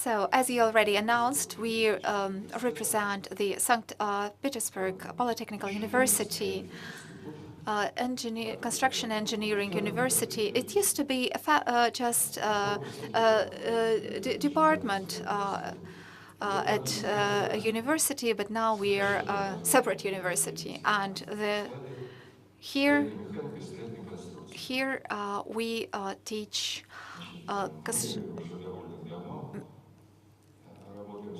So, as you already announced, we represent the St. Petersburg Polytechnical University, construction engineering university. It used to be just a department at a university, but now we are a separate university. And here we teach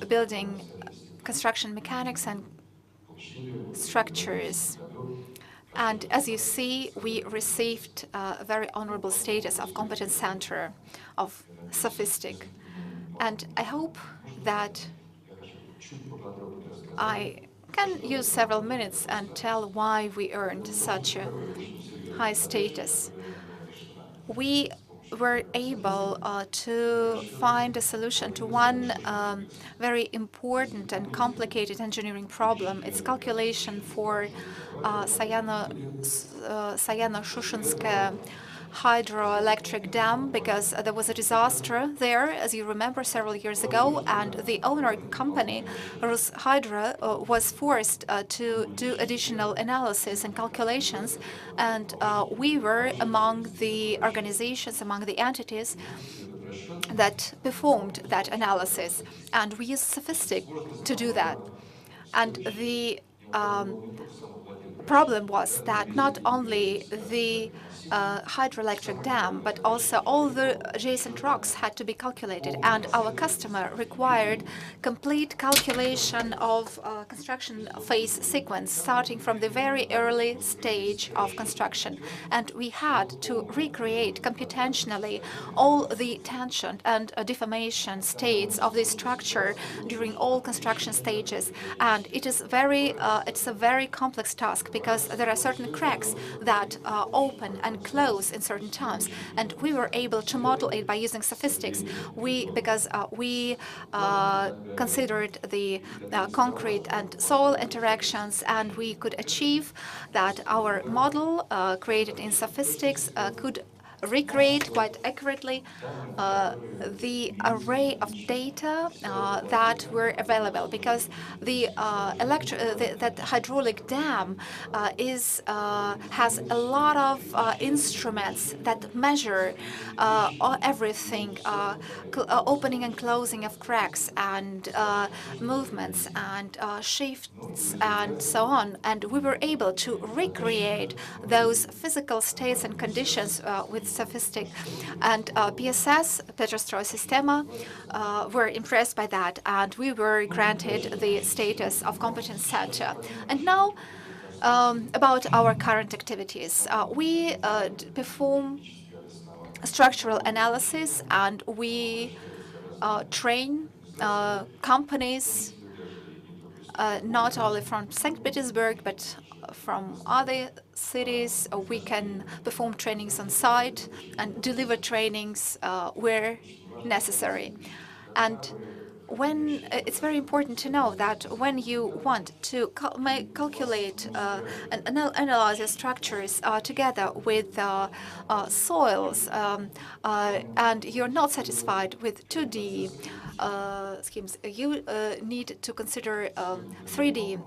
building construction mechanics and structures. And as you see, we received a very honorable status of competence center of SOFiSTiK. And I hope that I can use several minutes and tell why we earned such a high status. We were able to find a solution to one very important and complicated engineering problem. It's calculation for Sayano-Shushenskoye hydroelectric dam, because there was a disaster there, as you remember, several years ago, and the owner company, Rushydro, was forced to do additional analysis and calculations, and we were among the organizations, among the entities that performed that analysis, and we used SOFiSTiK to do that. And the problem was that not only the hydroelectric dam, but also all the adjacent rocks had to be calculated, and our customer required complete calculation of construction phase sequence starting from the very early stage of construction. And we had to recreate computationally all the tension and deformation states of the structure during all construction stages. And it is it's a very complex task, because there are certain cracks that open and close in certain times, and we were able to model it by using SOFiSTiK. Because we considered the concrete and soil interactions, and we could achieve that our model created in SOFiSTiK could recreate quite accurately the array of data that were available, because that hydraulic dam has a lot of instruments that measure everything, opening and closing of cracks and movements and shifts and so on. And we were able to recreate those physical states and conditions with SOFiSTiK. And PSS, Petrostroy Sistema, were impressed by that, and we were granted the status of competence center. And now, about our current activities. We perform structural analysis, and we train companies not only from St. Petersburg, but from other cities. We can perform trainings on site and deliver trainings where necessary. And when it's very important to know that when you want to calculate and analyze your structures together with soils, and you're not satisfied with 2D schemes, you need to consider 3D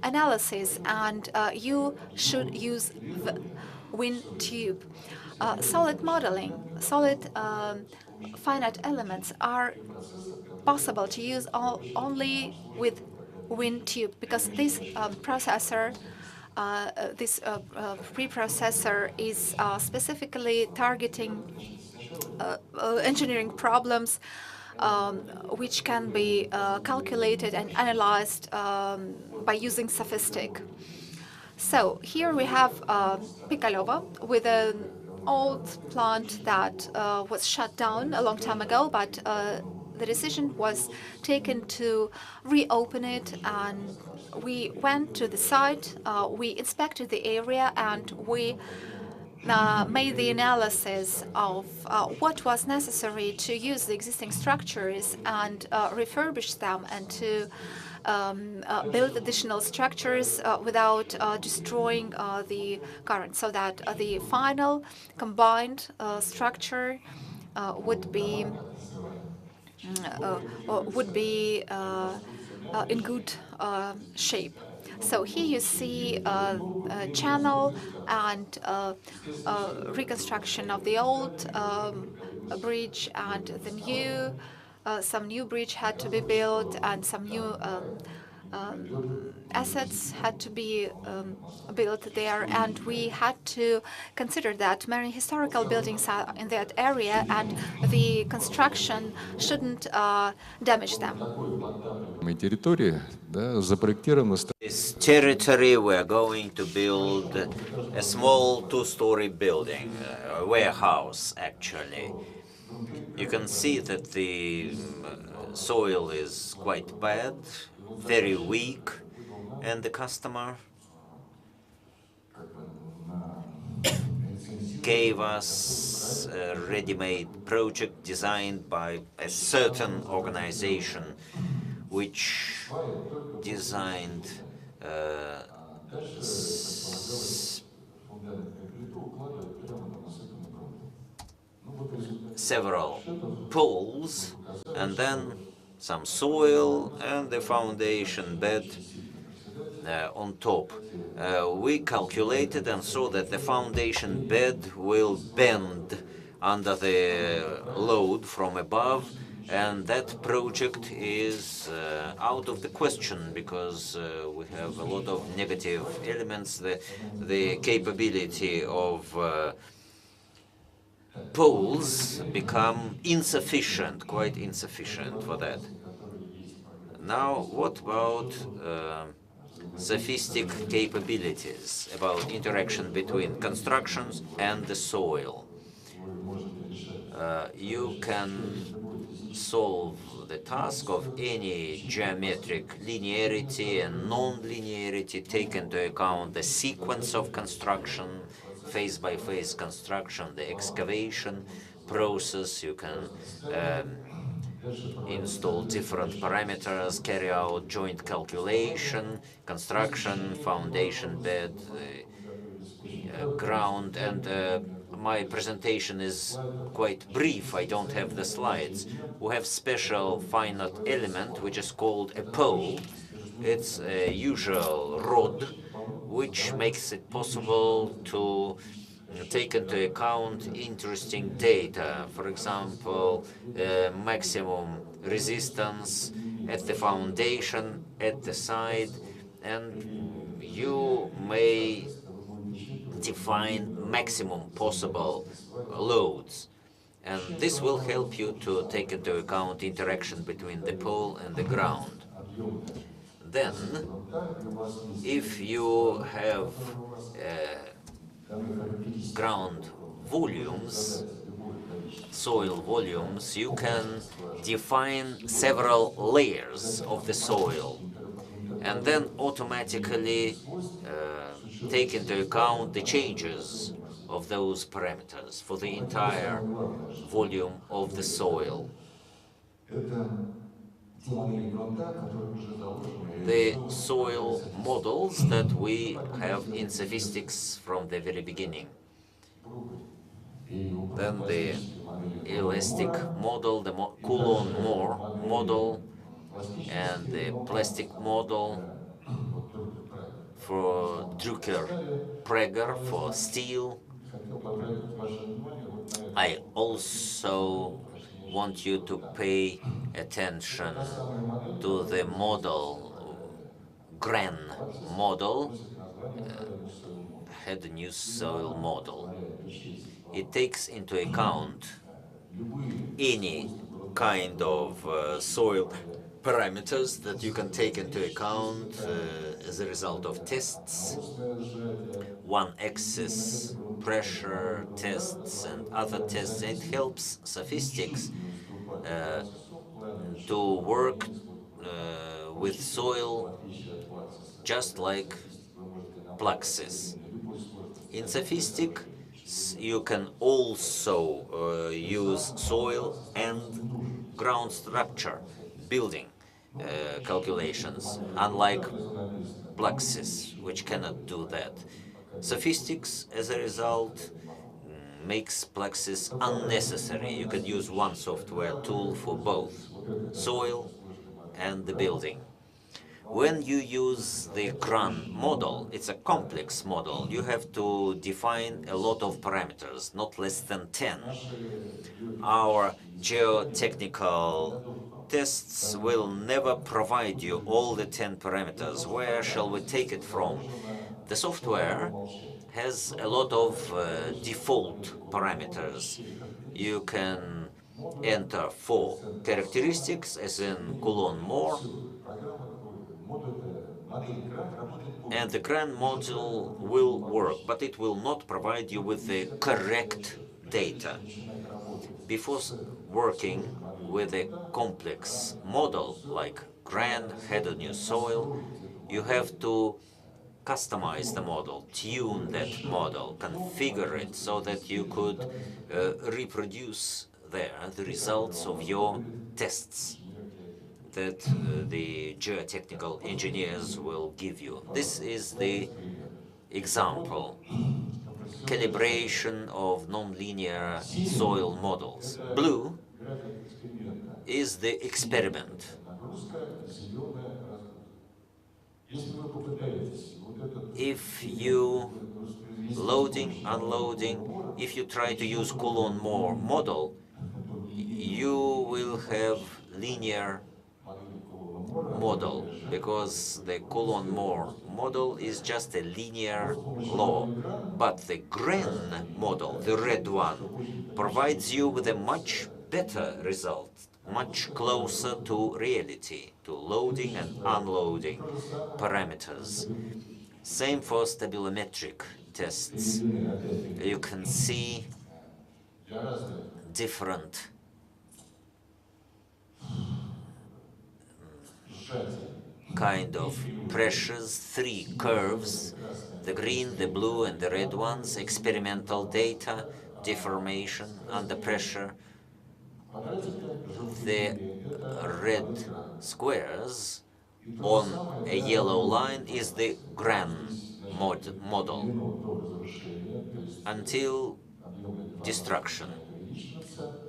analysis, and you should use WinTUBE. Solid modeling, solid finite elements are possible to use only with WinTUBE, because this processor, this preprocessor is specifically targeting engineering problems which can be calculated and analyzed by using SOFiSTiK. So here we have Pikalova with an old plant that was shut down a long time ago, but the decision was taken to reopen it, and we went to the site, we inspected the area, and we made the analysis of what was necessary to use the existing structures and refurbish them, and to build additional structures without destroying the current, so that the final combined structure would be would be in good shape. So here you see a channel and reconstruction of the old bridge and the new. Some new bridge had to be built and some new assets had to be built there, and we had to consider that many historical buildings are in that area and the construction shouldn't damage them. This territory, we're going to build a small two-story building, a warehouse actually. You can see that the soil is quite bad, very weak, and the customer gave us a ready-made project designed by a certain organization which designed several poles and then some soil and the foundation bed on top. We calculated and saw that the foundation bed will bend under the load from above, and that project is out of the question because we have a lot of negative elements. The capability of poles become insufficient, quite insufficient for that. Now, what about SOFiSTiK capabilities, about interaction between constructions and the soil? You can solve the task of any geometric linearity and non-linearity, take into account the sequence of construction, phase-by-phase construction, the excavation process. You can install different parameters, carry out joint calculation, construction, foundation bed, ground, and my presentation is quite brief. I don't have the slides. We have special finite element which is called a pole. It's a usual rod which makes it possible to take into account interesting data. For example, maximum resistance at the foundation, at the side, and you may define maximum possible loads. And this will help you to take into account interaction between the pole and the ground. Then, if you have ground volumes, soil volumes, you can define several layers of the soil and then automatically take into account the changes of those parameters for the entire volume of the soil. The soil models that we have in SOFiSTiK from the very beginning. Then the elastic model, the Coulomb-Moore model, and the plastic model for Drucker-Prager for steel. I also want you to pay attention to the model, GRAN model, had a new soil model. It takes into account any kind of soil parameters that you can take into account as a result of tests, one-axis pressure tests and other tests. It helps SOFiSTiK to work with soil just like Plaxis. In SOFiSTiK, you can also use soil and ground structure, building calculations, unlike Plaxis, which cannot do that. SOFiSTiK, as a result, makes Plaxis unnecessary. You can use one software tool for both soil and the building. When you use the GRAN model, it's a complex model. You have to define a lot of parameters, not less than 10. Our geotechnical tests will never provide you all the 10 parameters. Where shall we take it from? The software has a lot of default parameters. You can enter 4 characteristics, as in Coulomb more, and the GRAN module will work, but it will not provide you with the correct data. Before working with a complex model like GRAN, head on your soil, you have to customize the model, tune that model, configure it so that you could reproduce there the results of your tests that the geotechnical engineers will give you. This is the example. Calibration of nonlinear soil models. Blue is the experiment. If you loading, unloading, if you try to use Coulomb more model, you will have linear model, because the Coulomb more model is just a linear law. But the GRAN model, the red one, provides you with a much better result, much closer to reality, to loading and unloading parameters. Same for stabilimetric tests. You can see different kind of pressures, 3 curves, the green, the blue, and the red ones, experimental data, deformation under pressure. The red squares on a yellow line is the GRAN model until destruction.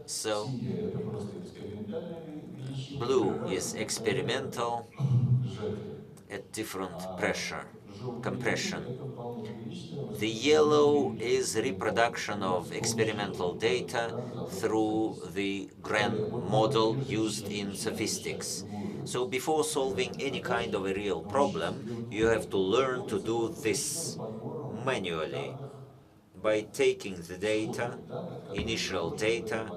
So blue is experimental at different pressure, compression. The yellow is reproduction of experimental data through the GRAN model used in SOFiSTiK. So before solving any kind of a real problem, you have to learn to do this manually by taking the data, initial data,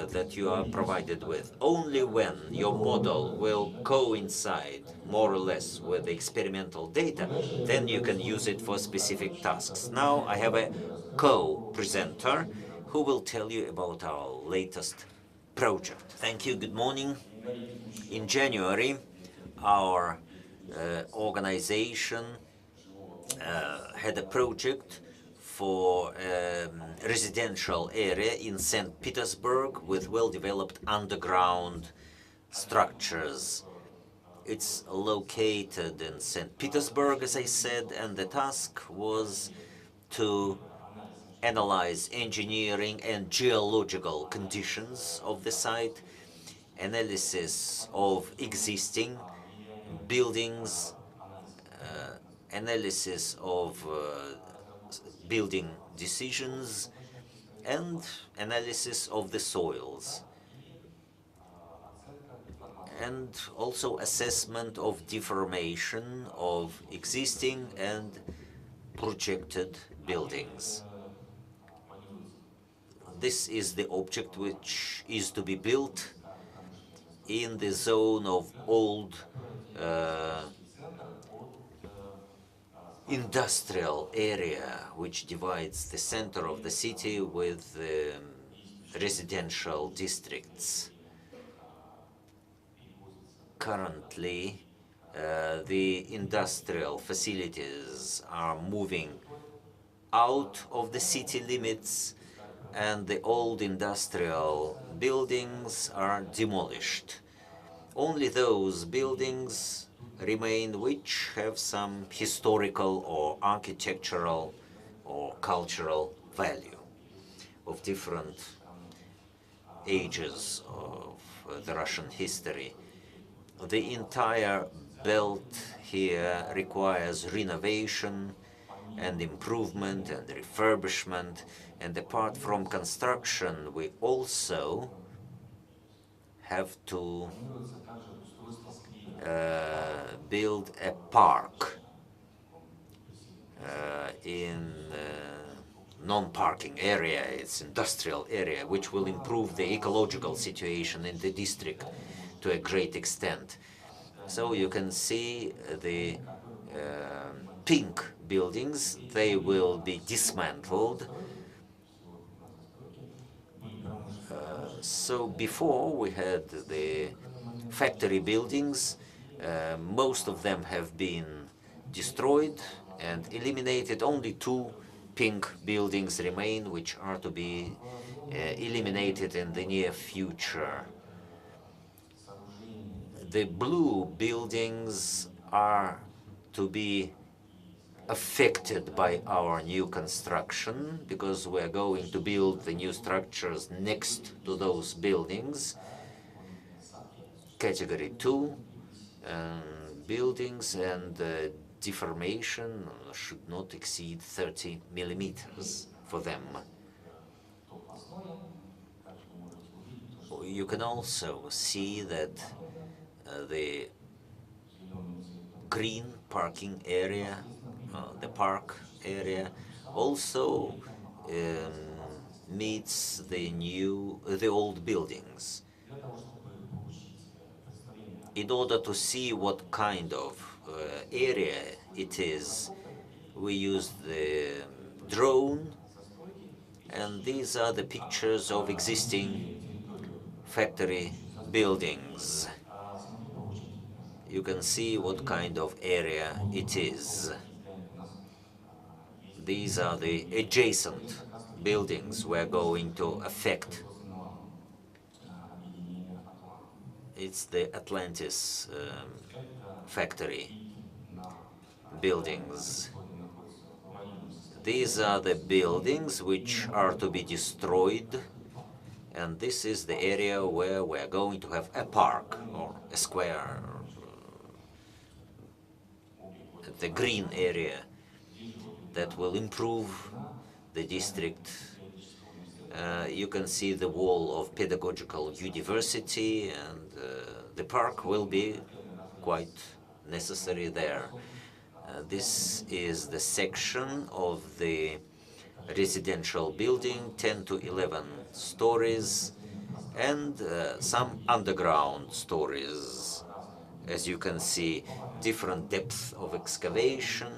that you are provided with. Only when your model will coincide more or less with the experimental data, then you can use it for specific tasks. Now I have a co-presenter who will tell you about our latest project. Thank you, good morning. In January, our organization had a project for a residential area in St. Petersburg with well-developed underground structures. It's located in St. Petersburg, as I said, and the task was to analyze engineering and geological conditions of the site, analysis of existing buildings, analysis of building decisions, and analysis of the soils, and also assessment of deformation of existing and projected buildings. This is the object which is to be built in the zone of old industrial area, which divides the center of the city with residential districts. Currently, the industrial facilities are moving out of the city limits, and the old industrial buildings are demolished. Only those buildings remain which have some historical or architectural or cultural value of different ages of the Russian history. The entire belt here requires renovation and improvement and refurbishment, and apart from construction, we also have to build a park in non-parking area, it's industrial area, which will improve the ecological situation in the district to a great extent. So you can see the pink buildings, they will be dismantled. So before we had the factory buildings, most of them have been destroyed and eliminated. Only 2 pink buildings remain, which are to be eliminated in the near future. The blue buildings are to be affected by our new construction, because we're going to build the new structures next to those buildings. Category 2 buildings, and deformation should not exceed 30 millimeters for them. You can also see that the green parking area, the park area, also meets the old buildings. In order to see what kind of area it is, we used the drone, and these are the pictures of existing factory buildings. You can see what kind of area it is. These are the adjacent buildings we're going to affect. It's the Atlantis factory buildings. These are the buildings which are to be destroyed, and this is the area where we're going to have a park or a square, the green area that will improve the district. You can see the wall of pedagogical university, and the park will be quite necessary there. This is the section of the residential building, 10 to 11 stories, and some underground stories. As you can see, different depth of excavation,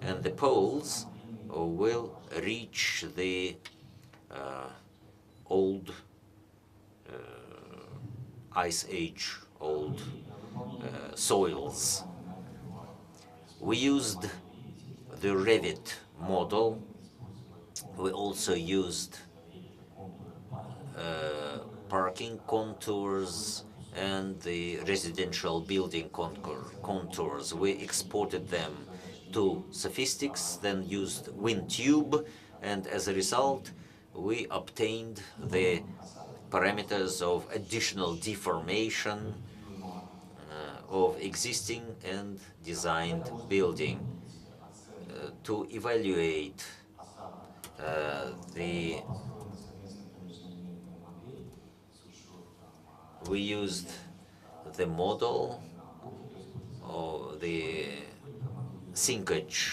and the poles will reach the old ice age, old soils. We used the Revit model. We also used parking contours and the residential building contours. We exported them to SOFiSTiK+, then used WinTUBE, and as a result, we obtained the parameters of additional deformation of existing and designed building. To evaluate we used the model of the sinkage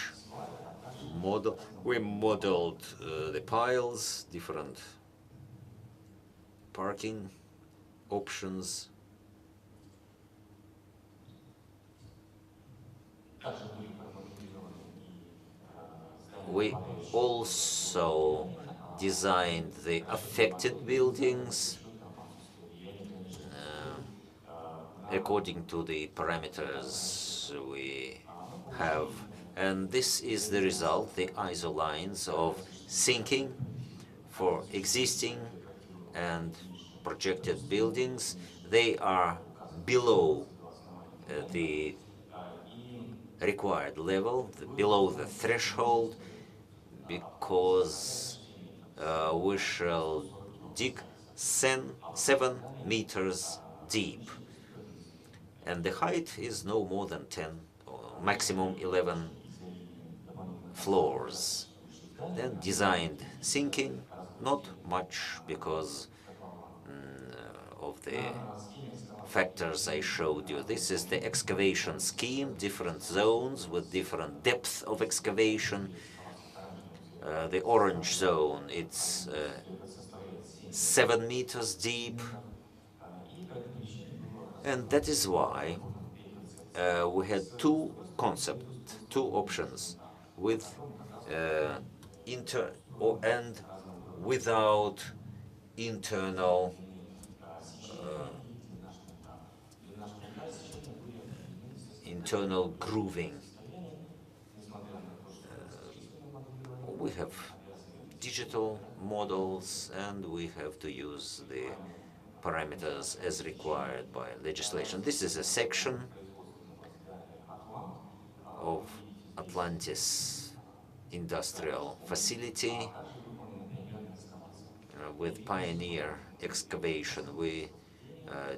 model. We modeled the piles, different parking options. We also designed the affected buildings according to the parameters we have. And this is the result, the ISO lines of sinking for existing and projected buildings. They are below the required level, below the threshold, because we shall dig 7 meters deep, and the height is no more than 10 or maximum 11 floors. Then designed sinking, not much because of the factors I showed you. This is the excavation scheme, different zones with different depth of excavation. The orange zone, it's 7 meters deep, and that is why we had two concepts, two options, with and without internal grooving. We have digital models, and we have to use the parameters as required by legislation. This is a section of Atlantis industrial facility with pioneer excavation. We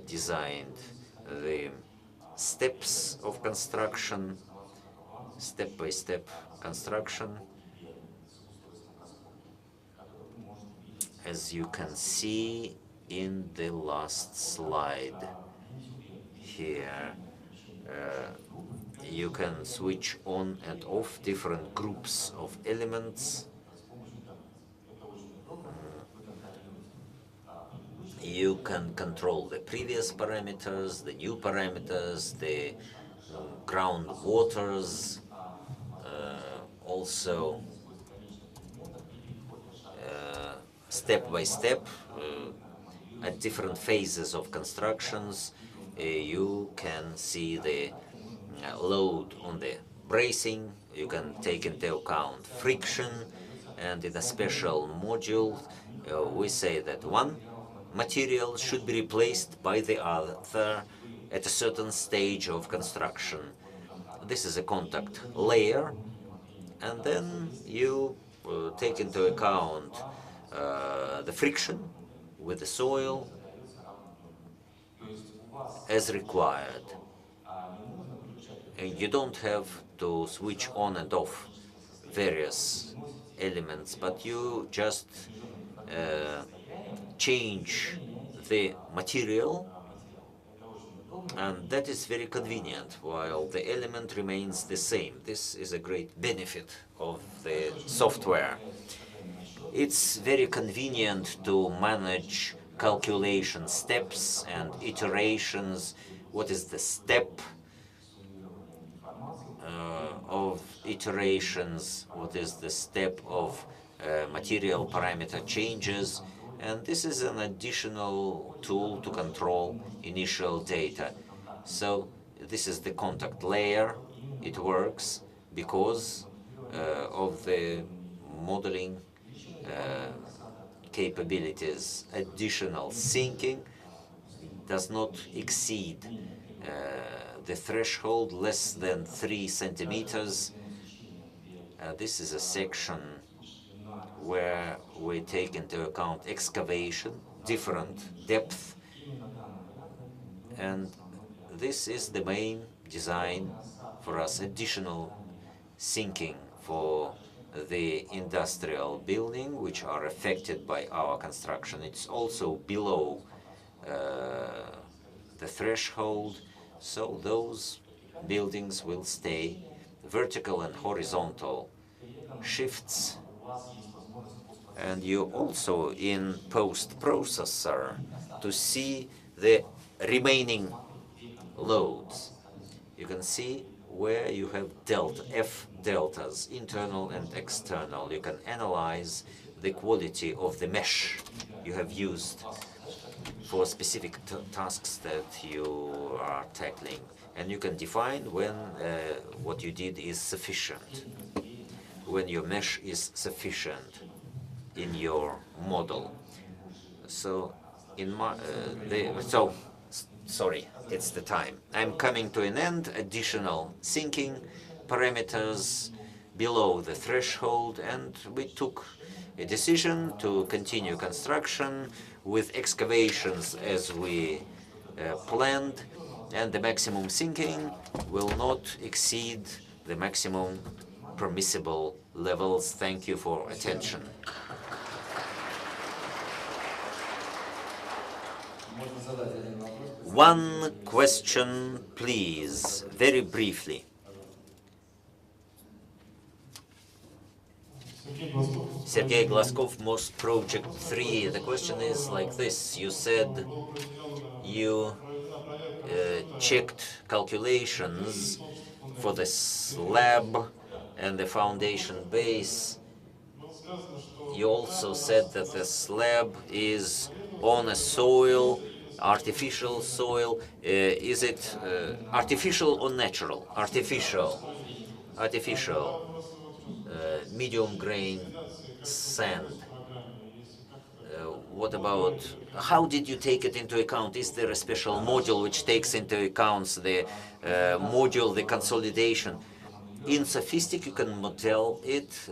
designed the steps of construction, step-by-step construction. As you can see in the last slide here, you can switch on and off different groups of elements. You can control the previous parameters, the new parameters, the ground waters, also step by step at different phases of constructions. You can see the load on the bracing. You can take into account friction, and in a special module we say that one material should be replaced by the other at a certain stage of construction. This is a contact layer, and then you take into account the friction with the soil as required. And you don't have to switch on and off various elements, but you just change the material, and that is very convenient while the element remains the same. This is a great benefit of the software. It's very convenient to manage calculation steps and iterations. What is the step of iterations? What is the step of material parameter changes? And this is an additional tool to control initial data. So this is the contact layer. It works because of the modeling capabilities. Additional sinking does not exceed the threshold less than 3 centimeters. This is a section where we take into account excavation, different depth, and this is the main design for us, additional sinking for the industrial building which are affected by our construction. It's also below the threshold, so those buildings will stay vertical and horizontal shifts. And you also in post-processor to see the remaining loads. You can see where you have F deltas, internal and external. You can analyze the quality of the mesh you have used for specific tasks that you are tackling. And you can define when what you did is sufficient, when your mesh is sufficient in your model. So in my sorry, it's the time. I'm coming to an end. Additional sinking parameters below the threshold, and we took a decision to continue construction with excavations as we planned, and the maximum sinking will not exceed the maximum permissible levels. Thank you for attention. One question, please, very briefly. Sergei Glaskov, MOST Project 3. The question is like this. You said you checked calculations for the slab and the foundation base. You also said that the slab is on a soil, artificial soil. Is it artificial or natural? Artificial. Medium grain sand. What about, how did you take it into account? Is there a special module which takes into account the the consolidation? In SOFiSTiK, you can model it,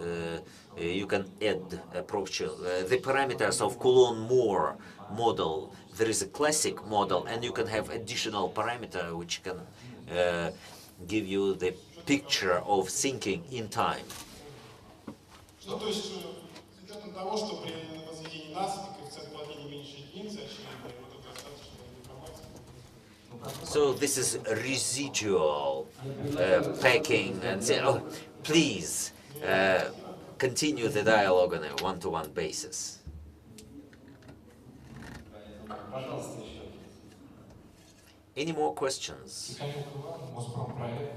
you can add the parameters of Coulomb-Moore model. There is a classic model, and you can have additional parameter which can give you the picture of sinking in time. So this is residual packing, and say, oh, please continue the dialogue on a one-to-one basis. Any more questions?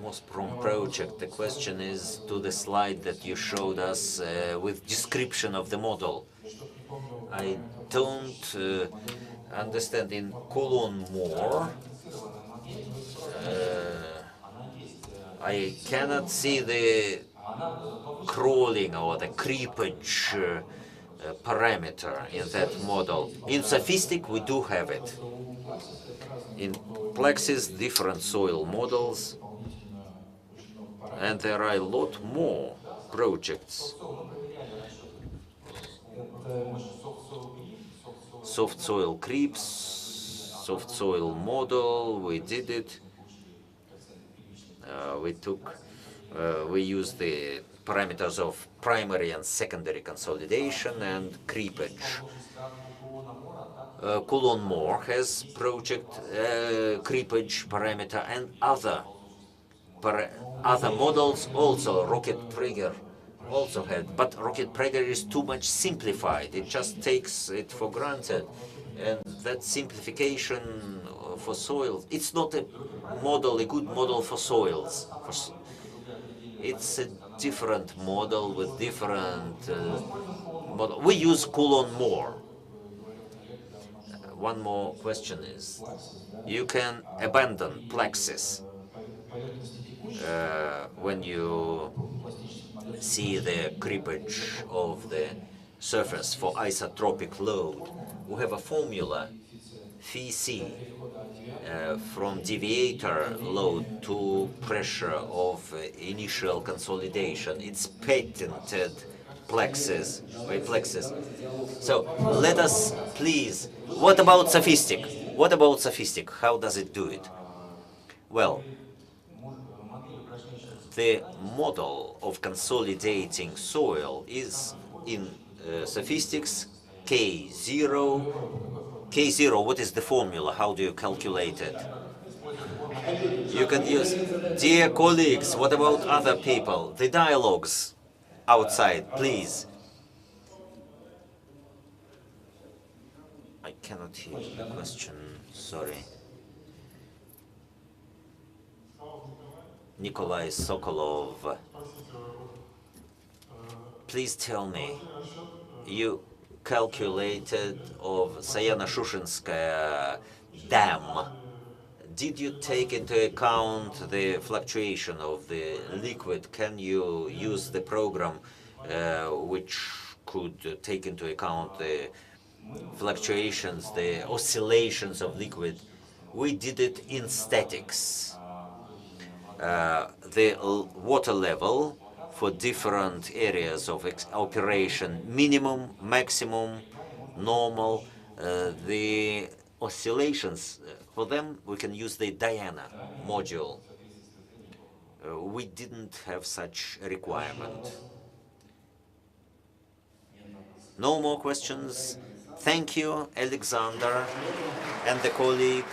MOSPROM project. The question is to the slide that you showed us with description of the model. I don't understand in Coulomb-Moore. I cannot see the crawling or the creepage parameter in that model. In SOFiSTiK, we do have it. In Plexis, different soil models, and there are a lot more projects. Soft soil creeps, soft soil model, we did it. We used the parameters of primary and secondary consolidation and creepage. Coulomb-Moore has project creepage parameter, and other models also. Rocket Prager also had, but Rocket Prager is too much simplified. It just takes it for granted, and that simplification for soils, it's not a model, a good model for soils. It's a different model with different model. We use Coulomb-Moore. One more question is, you can abandon Plexis when you see the creepage of the surface for isotropic load. We have a formula, phi-c, from deviator load to pressure of initial consolidation. It's patented Plexis, by Plexis. So let us please, what about SOFiSTiK? What about SOFiSTiK? How does it do it? Well, the model of consolidating soil is in SOFiSTiK's K0. K0, what is the formula? How do you calculate it? You can use, dear colleagues, what about other people? The dialogues outside, please. I cannot hear the question, sorry. Nikolai Sokolov, please tell me, you calculated of Sayano-Shushenskaya dam. Did you take into account the fluctuation of the liquid? Can you use the program which could take into account the fluctuations, the oscillations of liquid? We did it in statics. The water level for different areas of operation, minimum, maximum, normal. The oscillations, for them, we can use the Diana module. We didn't have such a requirement. No more questions. Thank you, Alexander, and the colleague